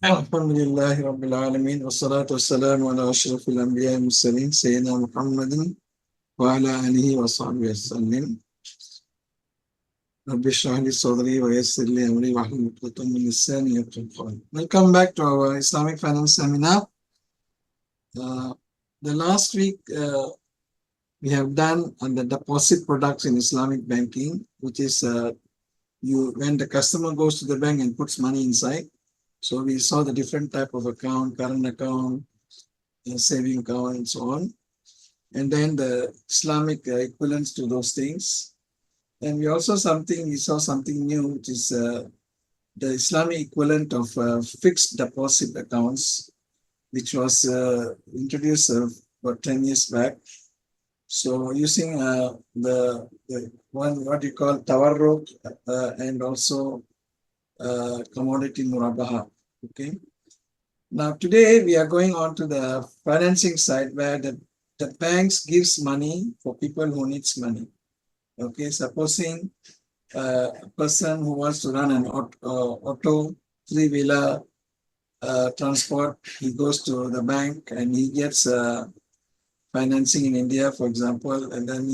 الحمد لله رب العالمين والصلاة والسلام على أشرف الأنبياء والمرسلين سيدنا محمد وعلى آله وصحبه وسلم. رب اشرح لي صدري ويسر لي أمري واحلل عقدة من لساني يفقهوا قولي. Welcome back to our Islamic Finance Seminar. The last week we have done on the deposit products in Islamic banking, which is when the customer goes to the bank and puts money inside. So we saw the different type of account, current account, saving account, and so on. And then the Islamic equivalents to those things. And we saw something new, which is the Islamic equivalent of fixed deposit accounts, which was introduced about 10 years back. So using the one, what you call tawarruk, and also commodity Murabaha. Okay. Now today we are going on to the financing side, where the banks gives money for people who needs money. Okay, supposing a person who wants to run an auto three-wheeler transport, he goes to the bank and he gets financing in India, for example, and then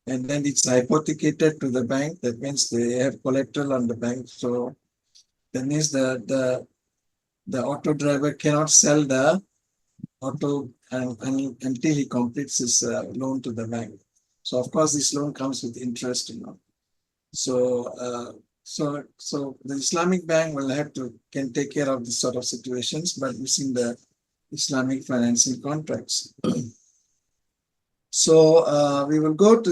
and then it's hypothecated to the bank. That means they have collateral on the bank. So that means the auto driver cannot sell the auto until he completes his loan to the bank. So of course this loan comes with interest, So the Islamic bank will can take care of this sort of situations, but using the Islamic financing contracts. So we will go to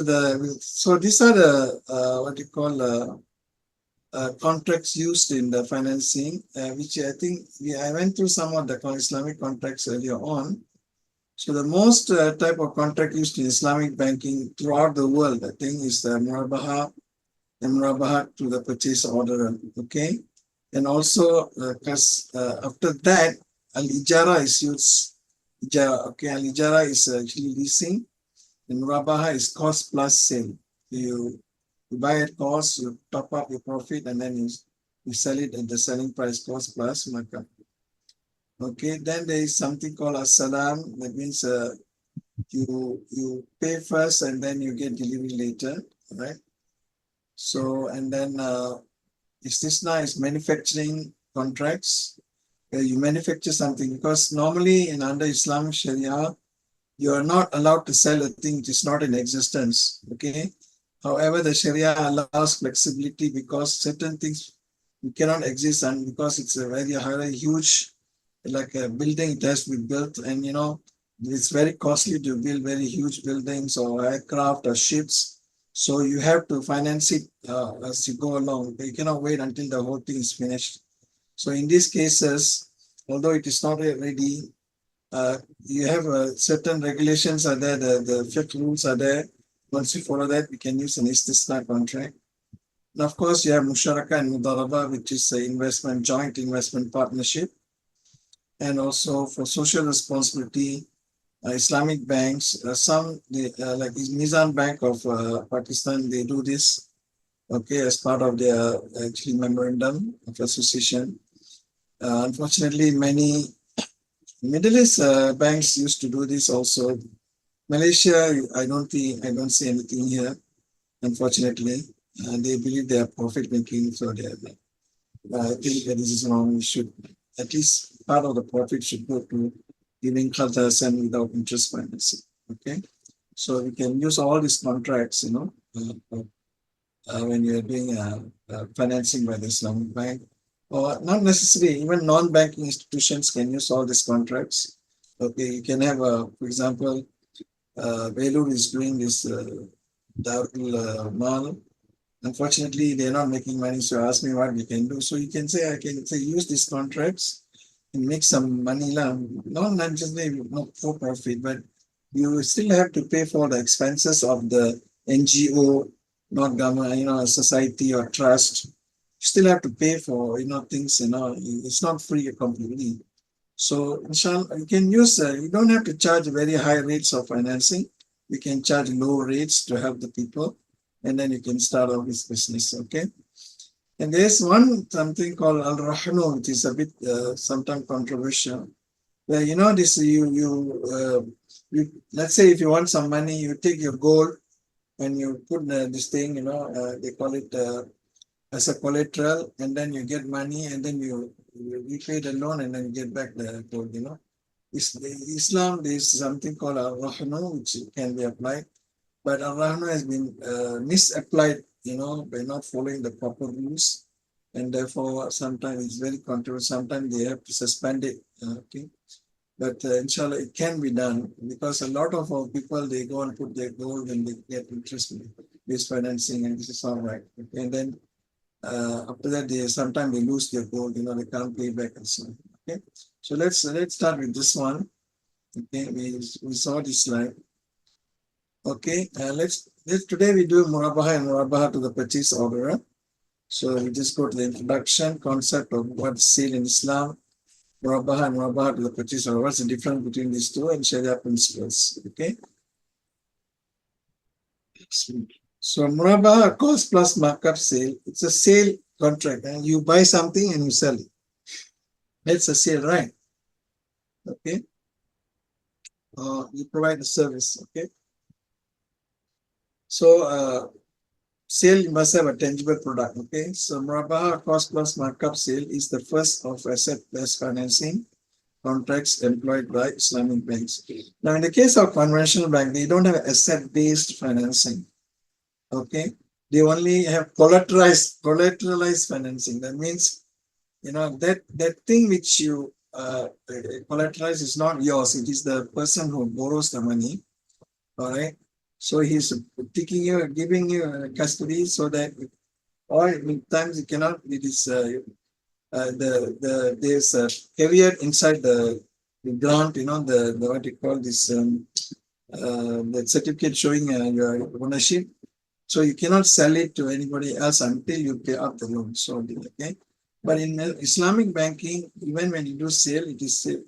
so these are the what you call contracts used in the financing, which I think I went through some of the Islamic contracts earlier on. So the most type of contract used in Islamic banking throughout the world, I think, is the Murabaha to the purchase order. Okay, and also after that, Al-Ijara is used. Okay, Al-Ijara is actually leasing, and Murabaha is cost plus sale. You buy at cost, you top up your profit, and then you sell it at the selling price, cost plus markup. Okay, then there is something called as-salam. That means you pay first and then you get delivery later, right? So, and then istisna is manufacturing contracts, where you manufacture something, because normally under Islamic Sharia, you are not allowed to sell a thing which is not in existence. Okay. However, the Sharia allows flexibility, because certain things you cannot exist, and because it's a very huge, like a building, it has to be built, and it's very costly to build very huge buildings or aircraft or ships. So you have to finance it as you go along. You cannot wait until the whole thing is finished. So in these cases, although it is not ready, you have certain regulations are there, the fiqh rules are there. Once you follow that, we can use an istisna contract. And of course, you have musharaka and mudaraba, which is a joint investment partnership. And also for social responsibility, Islamic banks, like Mizan Bank of Pakistan, they do this, okay, as part of their actually memorandum of association. Unfortunately, many Middle East banks used to do this also. Malaysia, I don't see anything here, unfortunately. They believe they are profit making, so I think that this is wrong. We should, at least part of the profit should go to giving qardars and without interest financing. Okay, so we can use all these contracts, when you are doing financing by the Islamic bank, or not necessarily, even non-banking institutions can use all these contracts. Okay, you can have for example, Velur is doing this Darul Mal. Unfortunately, they're not making money, so ask me what we can do. So you can say, I can say, use these contracts and make some money, not necessarily for profit, but you still have to pay for the expenses of the NGO, not government, a society or trust. You still have to pay for, things, it's not free completely. So inshallah, you can use, you don't have to charge very high rates of financing. You can charge low rates to help the people, and then you can start off this business. Okay. And there's one something called al-rahnu, which is a bit sometimes controversial. Where this you let's say if you want some money, you take your gold and you put this thing, they call it as a collateral, and then you get money, and then you repay the loan, and then you get back the gold. Islam, there is something called al-rahnu, which can be applied, but al-rahnu has been misapplied, by not following the proper rules, and therefore sometimes it's very controversial. Sometimes they have to suspend it. Okay, but inshallah, it can be done because a lot of our people, they go and put their gold and they get interest based financing, and this is all right. Okay? And then after that, they sometimes they lose their gold, they can't pay back and so on. Okay, so let's start with this one. Okay, we saw this slide. Okay, let's today we do Murabaha and Murabaha to the purchase order. So we just go to the introduction concept of what's sale in Islam, Murabaha and Murabaha to the purchase order. What's the difference between these two, and Sharia principles? Okay. So Murabaha, cost plus markup sale. It's a sale contract, and you buy something and you sell it. It's a sale, right? Okay. You provide the service. Okay. So sale, you must have a tangible product. Okay. So Murabaha, cost plus markup sale, is the first of asset-based financing contracts employed by Islamic banks. Now, in the case of conventional bank, they don't have asset-based financing. Okay, they only have collateralized financing. That means, that thing which you collateralize is not yours. It is the person who borrows the money. All right. So he's giving you custody, so that, or in times it cannot. It is there's a caveat inside the grant. The what you call this the certificate showing your ownership. So you cannot sell it to anybody else until you pay up the loan. So okay. But in Islamic banking, even when you do sale, it is you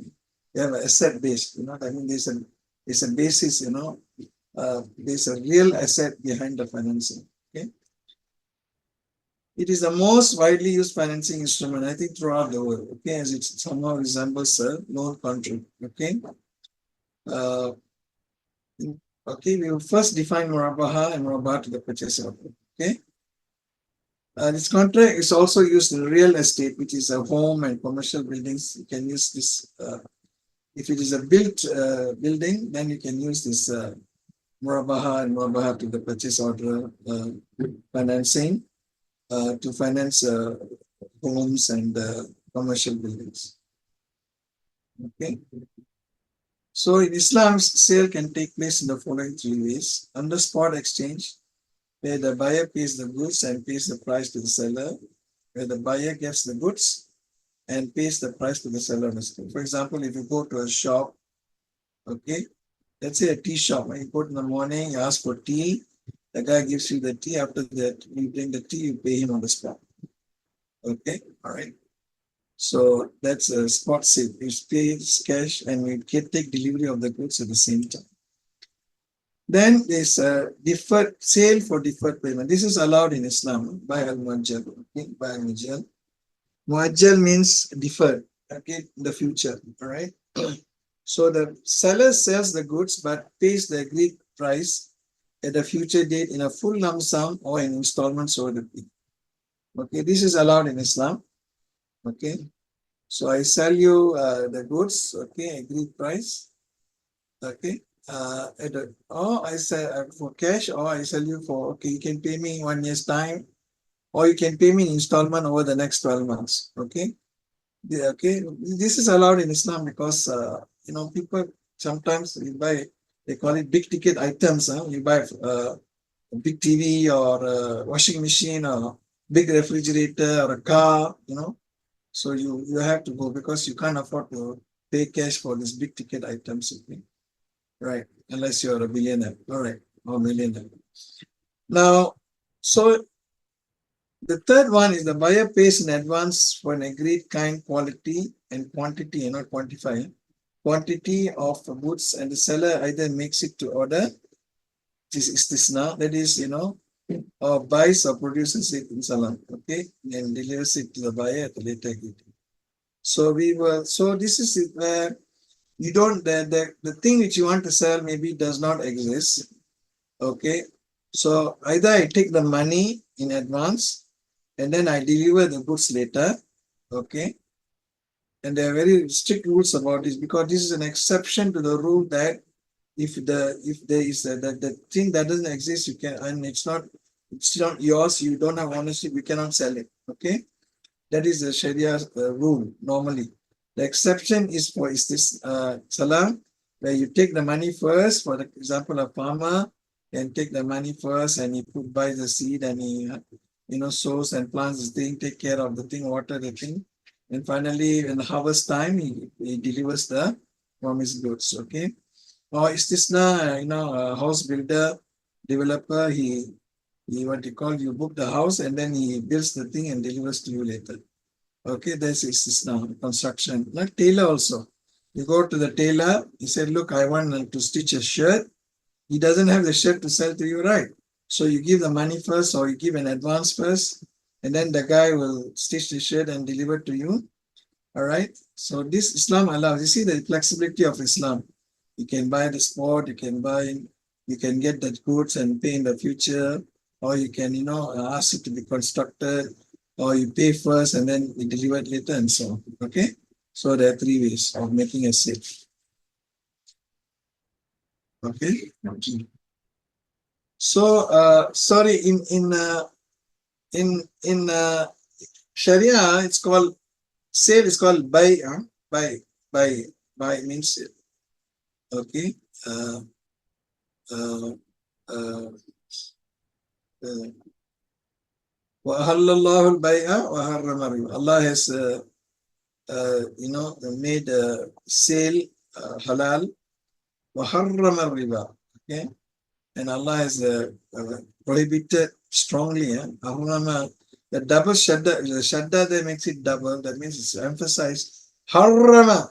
have an asset based. I mean, there's a basis. There's a real asset behind the financing. Okay. It is the most widely used financing instrument, I think, throughout the world. Okay, as it somehow resembles a loan contract. Okay. Uh, okay, we will first define Murabaha and Murabaha to the purchase order. Okay. This contract is also used in real estate, which is a home and commercial buildings. You can use this. If it is a built building, then you can use this Murabaha and Murabaha to the purchase order financing to finance homes and commercial buildings. Okay. So in Islam, sale can take place in the following three ways: under spot exchange, where the buyer pays the goods and pays the price to the seller, where the buyer gets the goods and pays the price to the seller. For example, if you go to a shop, okay, let's say a tea shop, you go in the morning, you ask for tea, the guy gives you the tea. After that, you bring the tea, you pay him on the spot. Okay, all right. So that's a spot sale. You pay cash and you can take delivery of the goods at the same time. Then there's a deferred sale for deferred payment. This is allowed in Islam by al-muajjal. Okay, by al-muajjal. Muajjal means deferred. Okay, in the future. All right. So the seller sells the goods but pays the agreed price at a future date in a full lump sum or in installments over the period. Okay, this is allowed in Islam. Okay, so I sell you the goods. Okay, agreed price. Okay, or I sell for cash, or I sell you for, okay, you can pay me 1 year's time, or you can pay me in installment over the next 12 months. Okay. Okay, this is allowed in Islam because people sometimes you buy, they call it big ticket items. You buy a big TV or a washing machine or big refrigerator or a car. So you have to go because you can't afford to pay cash for these big ticket items. Okay? Right, unless you're a billionaire. All right, or millionaire. Now, so the third one is the buyer pays in advance for an agreed kind, quality, and quantity, not quantify, quantity of goods, and the seller either makes it to order. This is this now. That is, or buys or produces it in salam, okay, and delivers it to the buyer at a later date. So this is it where you don't, the thing which you want to sell maybe does not exist, okay. So either I take the money in advance and then I deliver the goods later, okay. And there are very strict rules about this because this is an exception to the rule that if there is the thing that doesn't exist, you can, and it's not yours, you don't have ownership, you cannot sell it, okay. That is the Sharia rule normally. The exception is for is this salam, where you take the money first. For example, a farmer can take the money first and he buys the seed and he sows and plants the thing, take care of the thing, water the thing, and finally, in the harvest time, he delivers the promised goods. Okay. Or is this a house builder, developer? He what you call, you book the house and then he builds the thing and delivers to you later. Okay, this is now construction. Like tailor also. You go to the tailor, he said, look, I want to stitch a shirt. He doesn't have the shirt to sell to you, right? So you give the money first or you give an advance first, and then the guy will stitch the shirt and deliver to you. All right. So this Islam allows. You see the flexibility of Islam. You can buy the spot, you can get the goods and pay in the future, or you can, ask it to be constructed, or you pay first and then you deliver it later and so on. Okay. So there are three ways of making a sale. Okay. So sorry, in Sharia, it's called sale is called buy, buy, buy, buy means sale. Okay. Uh, uh, uh, وَأَحَلَّ اللَّهُ الْبَيْعَ وَحَرَّمَ الرِّبَا. Allah has made a sale halal, وَحَرَّمَ الرِّبَا. Okay. And Allah has prohibited strongly. Harrama, the double shadda, the shadda that makes it double, that means it's emphasized. Harrama.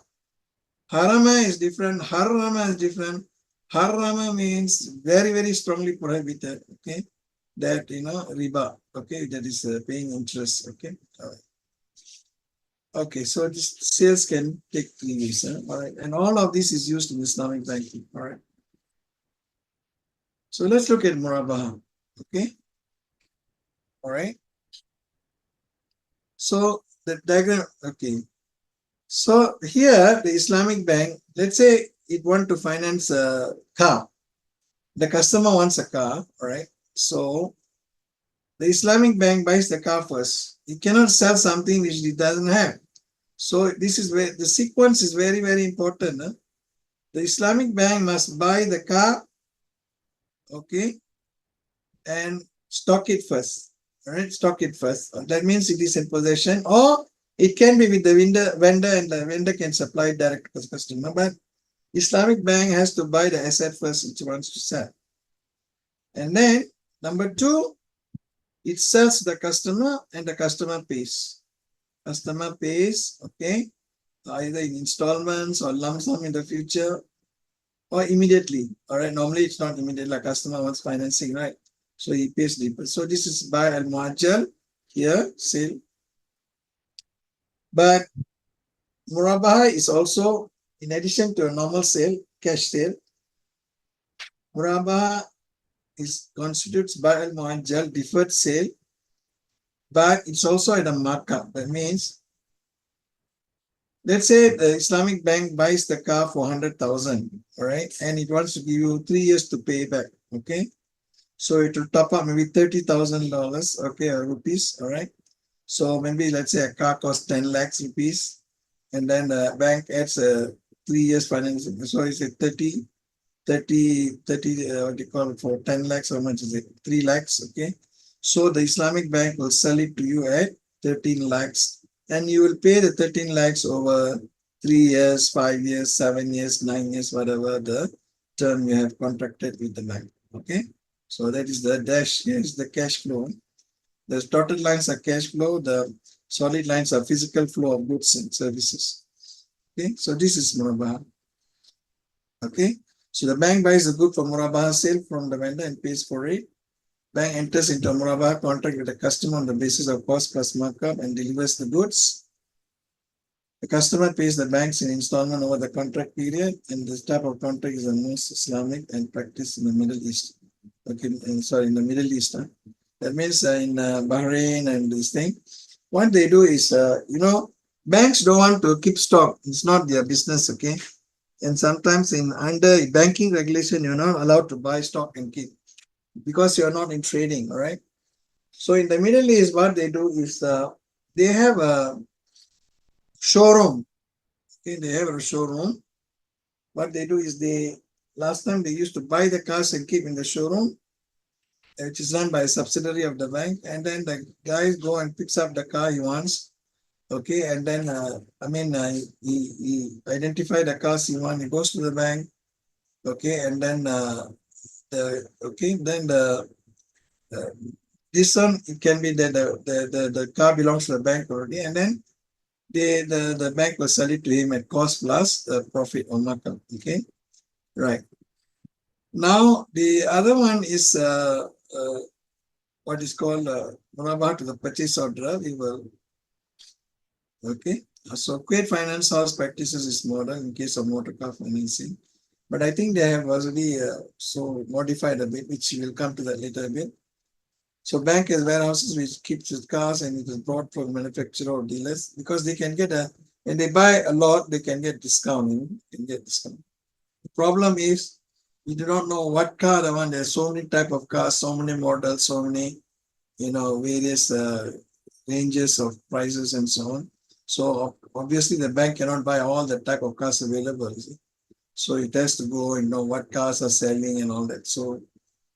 Harama is different. Harrama is different. Harrama means very, very strongly prohibited. Okay. That, riba. Okay. That is paying interest. Okay. All right. Okay. So this sales can take 3 years. All right. And all of this is used in Islamic banking. All right. So let's look at Murabaha. Okay. All right. So the diagram, okay. So here the Islamic bank, let's say it want to finance a car. The customer wants a car, all right? So the Islamic bank buys the car first. It cannot sell something which it doesn't have. So this is where the sequence is very, very important. The Islamic bank must buy the car, okay, and stock it first. All right, stock it first. That means it is in possession, or it can be with the vendor, and the vendor can supply direct to the customer. But Islamic bank has to buy the asset first, which it wants to sell. And then number two, it sells the customer and the customer pays. Customer pays, okay, either in installments or lump sum in the future or immediately. All right, normally it's not immediate, like customer wants financing, right? So he pays deeper. So this is buy al muajjal here, sale. But Murabaha is also, in addition to a normal sale, cash sale, Murabaha constitutes buy al muajjal, deferred sale, but it's also at a markup. That means, let's say the Islamic bank buys the car for 100,000, all right, and it wants to give you 3 years to pay back, okay? So it will top up maybe $30,000, okay, or rupees, all right? So maybe let's say a car costs 10 lakhs rupees, and then the bank adds a 3 years financing. So it's a 30, what do you call it, for 10 lakhs, how much is it? 3 lakhs, okay? So the Islamic bank will sell it to you at 13 lakhs, and you will pay the 13 lakhs over 3 years, 5 years, 7 years, 9 years, whatever the term you have contracted with the bank, okay? So that is the dash. Here is the cash flow. The dotted lines are cash flow. The solid lines are physical flow of goods and services. Okay, so this is Murabaha. Okay, so the bank buys the good for Murabaha sale from the vendor and pays for it. bank enters into a Murabaha contract with the customer on the basis of cost plus markup and delivers the goods. The customer pays the banks in installment over the contract period, and this type of contract is the most Islamic and practiced in the Middle East. Okay, in the Middle East. That means in Bahrain and this thing. What they do is, banks don't want to keep stock. It's not their business, okay? And sometimes under banking regulation, you're not allowed to buy stock and keep because you're not in trading, all right? So in the Middle East, what they do is they have a showroom. Okay, they have a showroom. What they do is last time they used to buy the cars and keep in the showroom, which is run by a subsidiary of the bank, and then the guy go and picks up the car he wants. Okay, and then he identify the cars he wants. He goes to the bank. Okay, and then this one it can be that the car belongs to the bank already, and then the bank will sell it to him at cost plus profit or markup. Okay, right. Now the other one is what is called Murabaha to the purchase order. We will okay. So Kuwait Finance House practices this model in case of motor car financing, but I think they have already so modified a bit, which we'll come to that later a bit. So bank has warehouses which keeps its cars and it is brought from manufacturer or dealers because they can get when they buy a lot, they can get discount. The problem is you do not know what car they want. There's so many type of cars, so many models, so many, various ranges of prices and so on. So obviously the bank cannot buy all the type of cars available. So it has to go and know what cars are selling and all that. So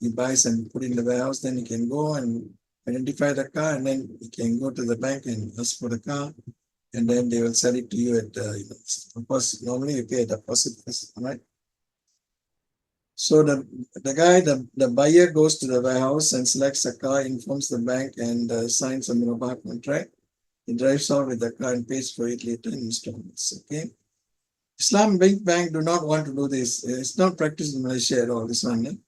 he buys and put in the warehouse, then he can go and identify the car, and then he can go to the bank and ask for the car, and then they will sell it to you at, of course, normally you pay a deposit, right? So the buyer goes to the warehouse and selects a car, informs the bank, and signs a Murabaha contract. He drives out with the car and pays for it later in installments. Okay. Islamic Bank do not want to do this. It's not practiced in Malaysia at all, this one.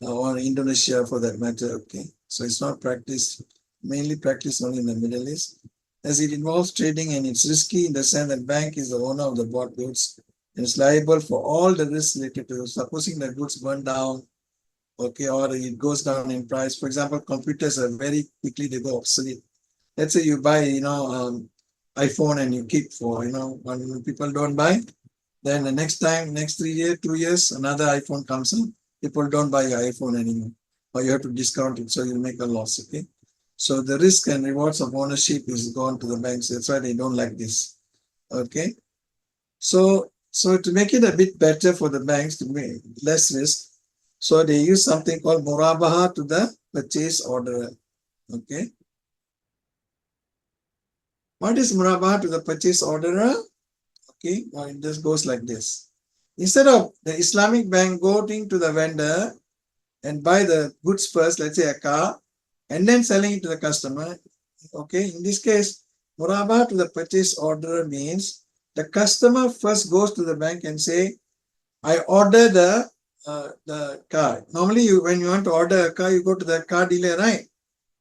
Or Indonesia for that matter. Okay. So it's not practiced, mainly practiced only in the Middle East. As it involves trading and it's risky in the sense that bank is the owner of the bought goods and is liable for all the risks related to supposing the goods burn down, okay, or it goes down in price. For example, computers are very quickly they go obsolete. Let's say you buy, iPhone and you keep for, when people don't buy, then the next 3 years, 2 years, another iPhone comes in. People don't buy your iPhone anymore, or you have to discount it, so you make a loss. Okay, so the risk and rewards of ownership is gone to the banks. That's why they don't like this. Okay, so to make it a bit better for the banks to make less risk, so they use something called Murabaha to the purchase order. Okay, what is Murabaha to the purchase order? Okay, well, it just goes like this. Instead of the Islamic bank going to the vendor and buy the goods first, let's say a car, and then selling it to the customer, okay, in this case, Murabaha to the purchase order means the customer first goes to the bank and say, I order the car. Normally, when you want to order a car, you go to the car dealer, right?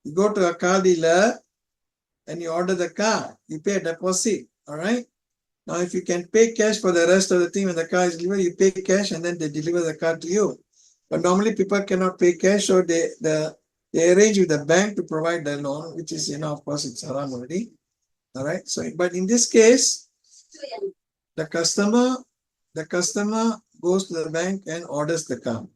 You go to a car dealer and you order the car. You pay a deposit, all right? Now, if you can pay cash for the rest of the thing when the car is delivered, you pay cash and then they deliver the car to you. But normally people cannot pay cash, so they arrange with the bank to provide the loan, which is, of course, it's haram already. All right. So, but in this case, the customer goes to the bank and orders the car.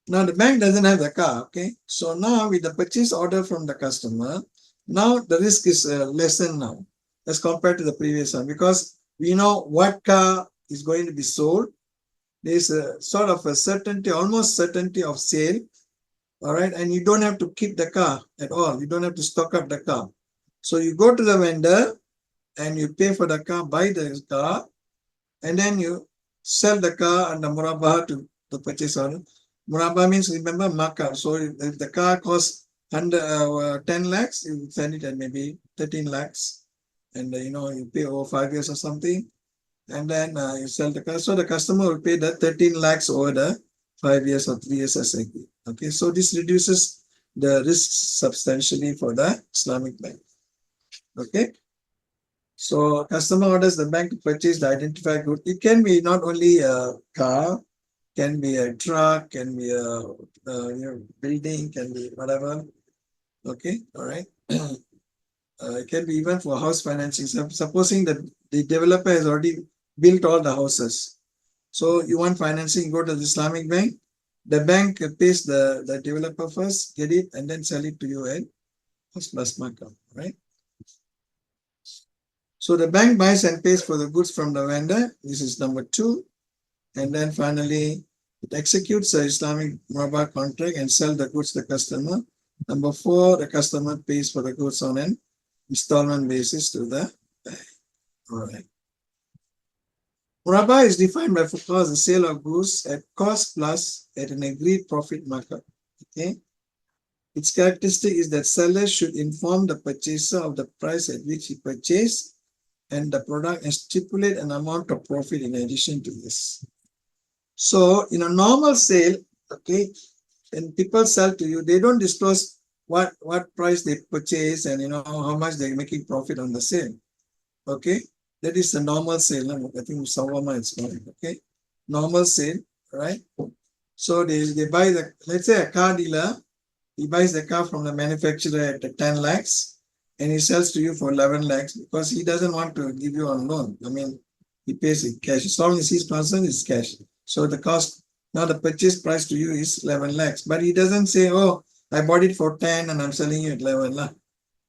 Now the bank doesn't have the car. Okay. So now with the purchase order from the customer, now the risk is lessened now as compared to the previous one, because we know what car is going to be sold. There's a sort of a certainty, almost certainty of sale. All right. And you don't have to keep the car at all. You don't have to stock up the car. So you go to the vendor and you pay for the car, buy the car, and then you sell the car under Murabaha to the purchase order. Murabaha means, remember, markup. So if the car costs 10 lakhs, you sell it at maybe 13 lakhs. And you pay over 5 years or something, and then you sell the car. So the customer will pay the 13 lakhs over the 5 years or 3 years as agreed. Okay, so this reduces the risks substantially for the Islamic bank. Okay. So customer orders the bank to purchase the identified good. It can be not only a car, can be a truck, can be a building, can be whatever. Okay, all right. It can be even for house financing. Supposing that the developer has already built all the houses. So you want financing, go to the Islamic bank. The bank pays the developer first, get it, and then sell it to you at cost plus markup, right? So the bank buys and pays for the goods from the vendor. This is number 2. And then finally, it executes the Islamic Murabaha contract and sell the goods to the customer. Number 4, the customer pays for the goods on an installment basis to the bank. All right. Murabaha is defined by Fuqaha as the sale of goods at cost plus at an agreed profit markup. Okay. Its characteristic is that seller should inform the purchaser of the price at which he purchased and the product and stipulate an amount of profit in addition to this. So in a normal sale, okay, when people sell to you, they don't disclose what price they purchase and how much they're making profit on the sale. Okay, that is the normal sale. I think Sawama is called. Okay, normal sale, right? So they buy let's say a car dealer, he buys the car from the manufacturer at 10 lakhs and he sells to you for 11 lakhs because he doesn't want to give you on loan. I mean, he pays in cash. As long as he's concerned, it's cash. So the cost, now the purchase price to you is 11 lakhs. But he doesn't say, oh, I bought it for 10 and I'm selling you at 11 lakhs.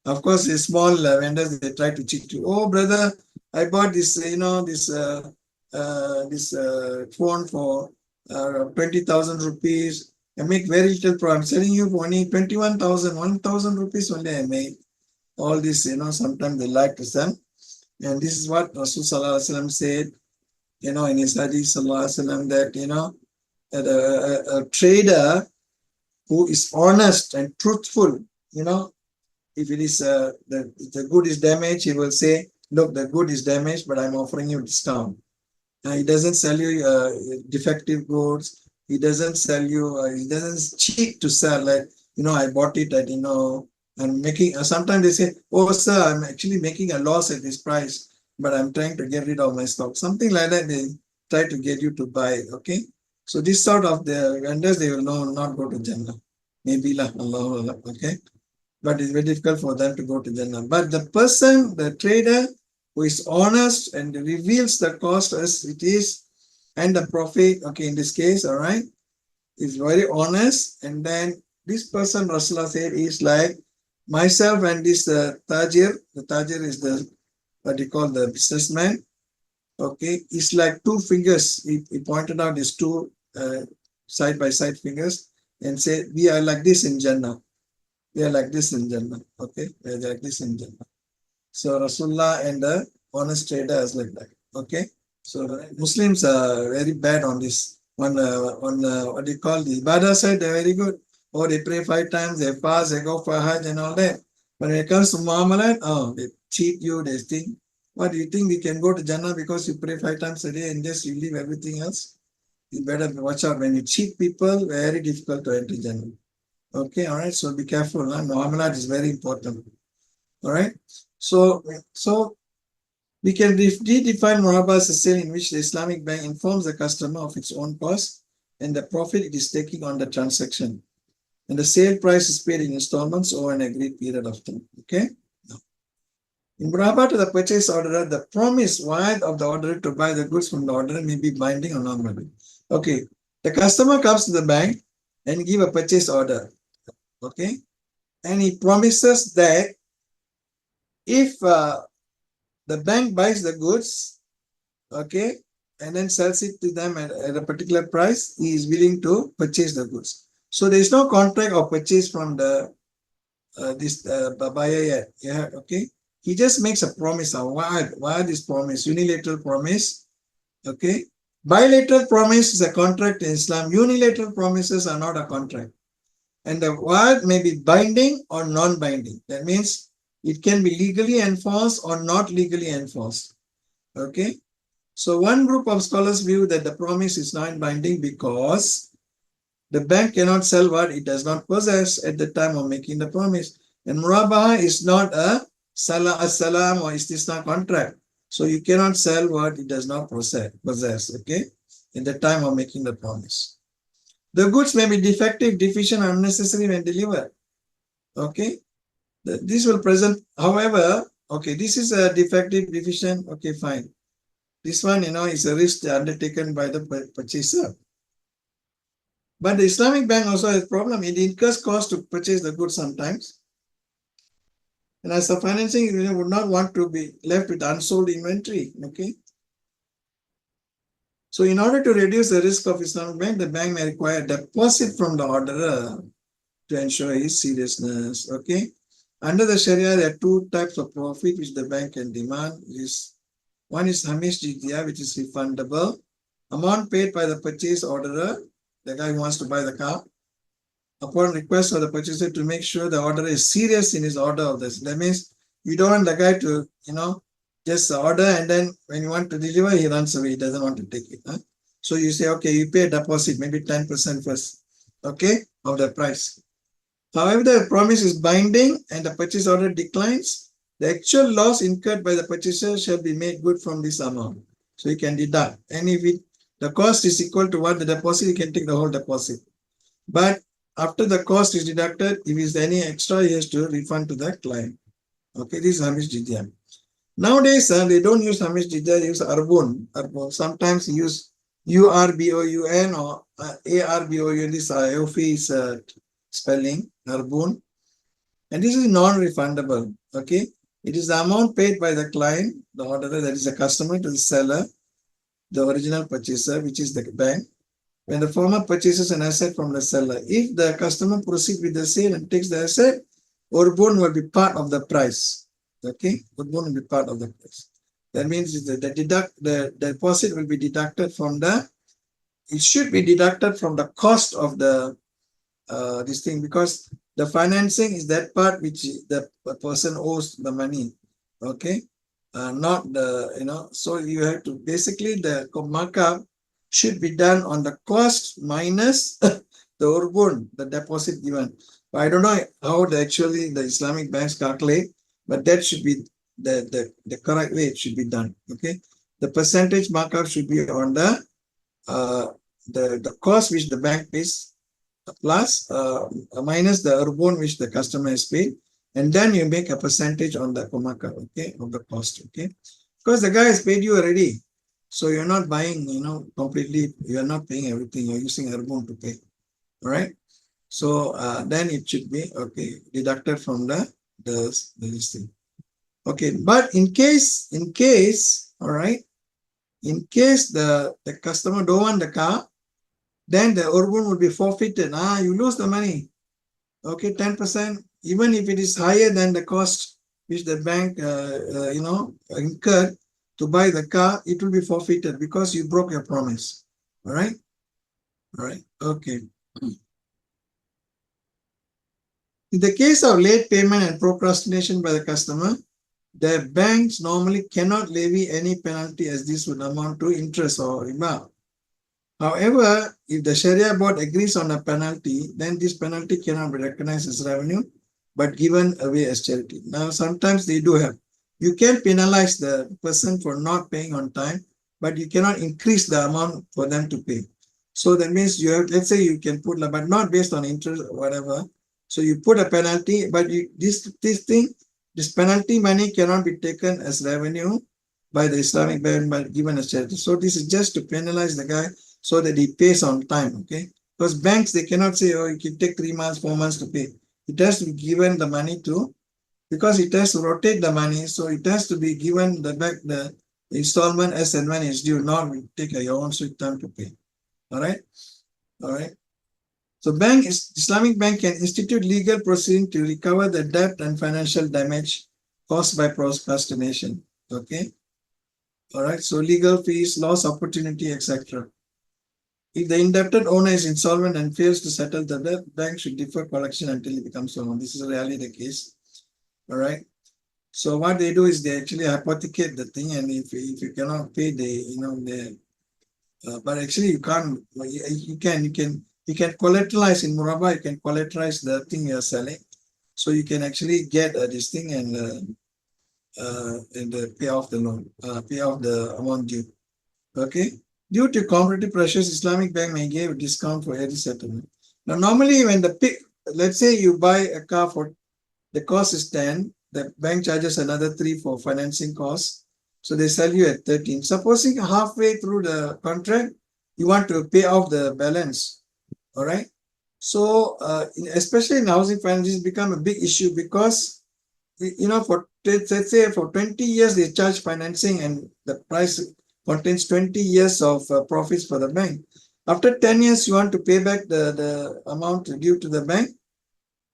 Of course, the small vendors, they try to cheat you. Oh, brother, I bought this, this phone for 20,000 rupees. I make very little profit. I'm selling you for only 21,000, 1,000 rupees only I made. All this, sometimes they like to sell. And this is what Rasul Sallallahu Alaihi Wasallam said, in his Hadith Sallallahu Alaihi Wasallam, that, that a trader who is honest and truthful, if it is the good is damaged, he will say, look, the good is damaged, but I'm offering you discount. He doesn't sell you defective goods. He doesn't sell you, he doesn't cheat to sell, like, I bought it at, I'm making, sometimes they say, oh, sir, I'm actually making a loss at this price, but I'm trying to get rid of my stock. Something like that, they try to get you to buy, okay? So this sort of the vendors, they will not go to Jannah. Maybe, Allah, okay? But it's very difficult for them to go to Jannah. But the person, the trader, who is honest and reveals the cost as it is and the profit, okay, in this case, all right, is very honest. And then this person, Rasulullah said, is like myself and this Tajir. The Tajir is what you call the businessman. Okay, it's like 2 fingers. He pointed out his 2 side by side fingers and said, we are like this in Jannah. We are like this in Jannah. Okay, we are like this in Jannah. So Rasulullah and the honest trader is like that. Okay, so Muslims are very bad on this. On what do you call the Ibadah side, they're very good. Or they pray 5 times, they fast, they go for Hajj and all that. But when it comes to Muamalat, they cheat you, they think. What do you think we can go to Jannah because you pray 5 times a day and just you leave everything else? You better watch out. When you cheat people, very difficult to enter Jannah. Okay, all right. So be careful. Muamalat is very important. All right. So we can redefine Murabaha as a sale in which the Islamic bank informs the customer of its own cost and the profit it is taking on the transaction. And the sale price is paid in installments over an agreed period of time. Okay. Now, in Murabaha to the purchase orderer, the promise of the orderer to buy the goods from the orderer may be binding or non-binding. Okay. The customer comes to the bank and give a purchase order. Okay. And he promises that if the bank buys the goods, okay, and then sells it to them at a particular price, he is willing to purchase the goods. So there is no contract of purchase from the buyer yet. Yeah, okay. He just makes a promise. Why this promise? Unilateral promise. Okay. Bilateral promise is a contract in Islam. Unilateral promises are not a contract. And the word may be binding or non-binding. That means it can be legally enforced or not legally enforced. Okay. So one group of scholars view that the promise is non-binding because The bank cannot sell what it does not possess at the time of making the promise. And Murabaha is not a salam or istisna contract. So you cannot sell what it does not possess, okay, in the time of making the promise. The goods may be defective, deficient, unnecessary when delivered. Okay. This will present, however, okay, this is a defective, deficient, okay, fine. This one, is a risk undertaken by the purchaser. But the Islamic bank also has a problem. It incurs cost to purchase the goods sometimes. And as a financing, you would not want to be left with unsold inventory. Okay. So in order to reduce the risk of Islamic bank, the bank may require a deposit from the orderer to ensure his seriousness. Okay. Under the Sharia, there are two types of profit which the bank can demand. One is Hamish Jizya, which is refundable. Amount paid by the purchase orderer, the guy who wants to buy the car, upon request of the purchaser to make sure the orderer is serious in his order of this. That means you don't want the guy to, just order and then when you want to deliver, he runs away. He doesn't want to take it. Huh? So you say, okay, you pay a deposit, maybe 10% first, okay, of the price. However, the promise is binding and the purchase order declines, the actual loss incurred by the purchaser shall be made good from this amount. So you can deduct. And if the cost is equal to what the deposit, you can take the whole deposit. But after the cost is deducted, if is any extra, he has to refund to the client. Okay, this is Hamish Jidya. Nowadays, they don't use Hamish Jidya, they use Arbon. Sometimes you use URBOUN or ARBOUN. This is spelling, Arbon. And this is non-refundable. Okay, it is the amount paid by the client, the orderer, that is the customer, to the seller, the original purchaser, which is the bank, when the former purchases an asset from the seller. If the customer proceeds with the sale and takes the asset, Urbun will be part of the price. Okay, Urbun will be part of the price. That means the deposit will be deducted from it should be deducted from the cost of this thing, because the financing is that part which the person owes the money. Okay, not so you have to, basically the markup should be done on the cost minus the urbun, the deposit given. But I don't know how the Islamic banks calculate, but that should be the correct way it should be done. Okay, the percentage markup should be on the cost which the bank pays plus minus the urbun which the customer has paid, and then you make a percentage on the markup, okay, of the cost. Okay, because the guy has paid you already. So you're not buying, completely, you're not paying everything, you're using Arbon to pay. All right. So then it should be, okay, deducted from this thing. Okay, but in case, all right, in case the customer don't want the car, then the Arbon will be forfeited. You lose the money. Okay, 10%, even if it is higher than the cost which the bank, incurred to buy the car, it will be forfeited because you broke your promise. All right. All right. Okay. In the case of late payment and procrastination by the customer, the banks normally cannot levy any penalty, as this would amount to interest or riba. However, if the Sharia board agrees on a penalty, then this penalty cannot be recognized as revenue, but given away as charity. Now, sometimes they do have. You can penalize the person for not paying on time, but you cannot increase the amount for them to pay. So that means you have, let's say you can put, but not based on interest or whatever. So you put a penalty, but this penalty money cannot be taken as revenue by the Islamic bank, but given as charity. So this is just to penalize the guy so that he pays on time. Okay, because banks, they cannot say, oh, you can take 3 months, 4 months to pay. It has to be given the money because it has to rotate the money. So it has to be given the installment as and when it's due, not take your own sweet time to pay. All right. All right. So Islamic bank can institute legal proceeding to recover the debt and financial damage caused by procrastination. Okay. All right. So legal fees, loss opportunity, etc. If the indebted owner is insolvent and fails to settle the debt, bank should defer collection until it becomes solvent. This is really the case. All right. So what they do is they actually hypothecate the thing, and if you cannot pay, but actually you can't. You can You can collateralize in Murabaha, you can collateralize the thing you're selling. So you can actually get this thing and pay off the loan, pay off the amount due. Okay. Due to competitive pressures, Islamic Bank may give a discount for every settlement. Now, normally when let's say you buy a car for the cost is 10, the bank charges another 3 for financing costs. So they sell you at 13. Supposing halfway through the contract, you want to pay off the balance. All right. So, especially in housing finance, it's become a big issue because, for let's say for 20 years, they charge financing and the price contains 20 years of profits for the bank. After 10 years, you want to pay back the amount due to the bank.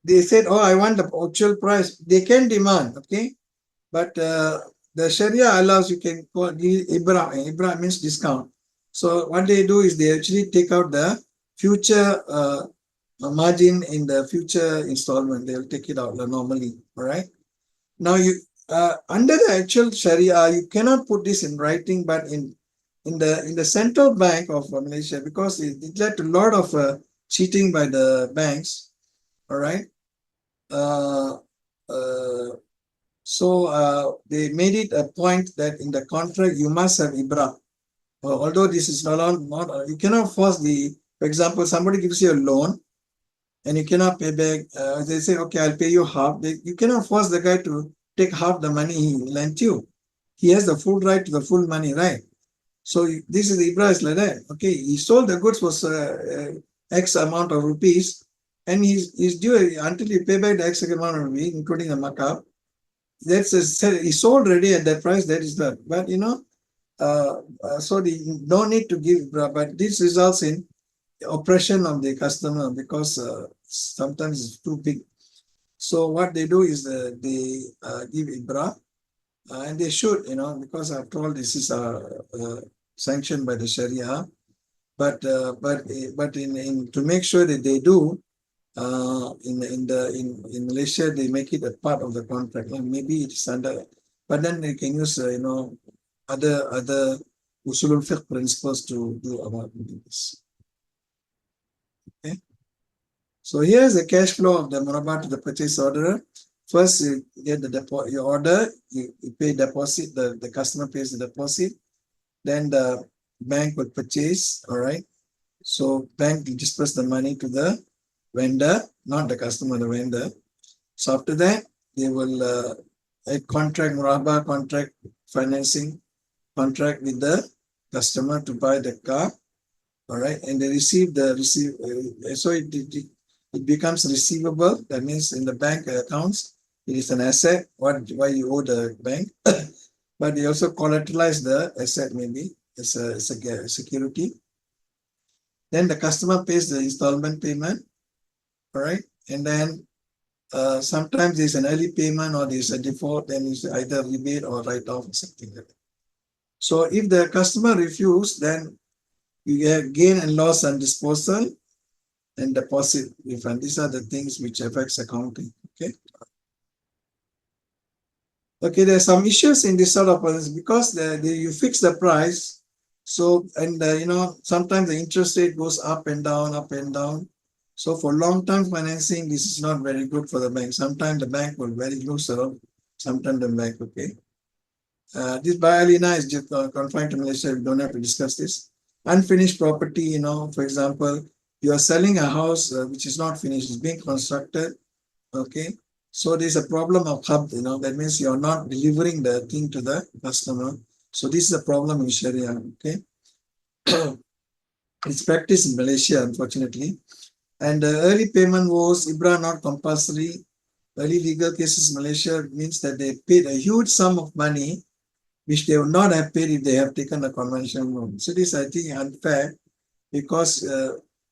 They said, oh, I want the actual price. They can demand, okay? But the Sharia allows you can call Ibra. Ibra means discount. So what they do is they actually take out the future margin in the future installment. They'll take it out normally, all right? Now you under the actual Sharia, you cannot put this in writing, but in the central bank of Malaysia, because it led to a lot of cheating by the banks. All right. Uh, uh, so they made it a point that in the contract you must have Ibra. Although this is not you cannot force for example, somebody gives you a loan and you cannot pay back. They say, okay, I'll pay you half. You cannot force the guy to take half the money he lent you. He has the full right to the full money, right? So this is the Ibra is like that. Okay, he sold the goods was X amount of rupees, and he's due until you pay back the X amount of rupees, including the markup. That's he sold already at that price. That is that. But so the no need to give Ibra, but this results in oppression of the customer because sometimes it's too big. So what they do is they give Ibra, and they should, because after all this is sanctioned by the Sharia. But to make sure that they do, in Malaysia they make it a part of the contract. And maybe it's under, but then they can use other usulul fiqh principles to do about this. Okay. So here's the cash flow of the Murabaha to the purchase order. First, you get your order, you pay deposit, the customer pays the deposit, then the bank will purchase, all right? So bank will disperse the money to the vendor, not the customer, the vendor. So after that, they will a contract, Murabaha contract, financing contract with the customer to buy the car, all right? And they receive so it becomes receivable. That means in the bank accounts, it is an asset, why you owe the bank. But they also collateralize the asset maybe as a security. Then the customer pays the installment payment, all right? And then sometimes there's an early payment or there's a default, then it's either rebate or write-off or something like that. So if the customer refuses, then you get gain and loss on disposal and deposit refund. These are the things which affects accounting. Okay. Okay, there are some issues in this sort of policy because you fix the price. So, and sometimes the interest rate goes up and down, up and down. So for long-term financing, this is not very good for the bank. Sometimes the bank will very loose around, sometimes the bank, okay. This Bayalina is just confined to Malaysia. We don't have to discuss this. Unfinished property, for example, you are selling a house which is not finished, it's being constructed, okay. So there's a problem of hub, that means you're not delivering the thing to the customer. So this is a problem in Sharia, okay. It's practiced in Malaysia, unfortunately. And early payment was Ibra not compulsory. Early legal cases in Malaysia means that they paid a huge sum of money which they would not have paid if they have taken a conventional loan. So this, I think, unfair because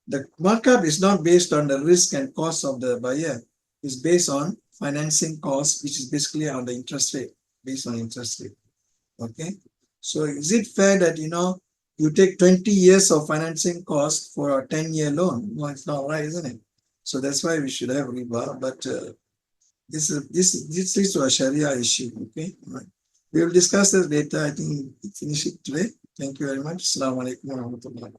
the markup is not based on the risk and cost of the buyer. It's based on financing cost, which is basically on the interest rate, based on interest rate. Okay. So is it fair that, you take 20 years of financing cost for a 10-year loan? No, it's not right, isn't it? So that's why we should have riba. But this leads to a Sharia issue. Okay. All right. We will discuss this later. I think we finish it today. Thank you very much. Assalamu alaikum wa rahmatullah.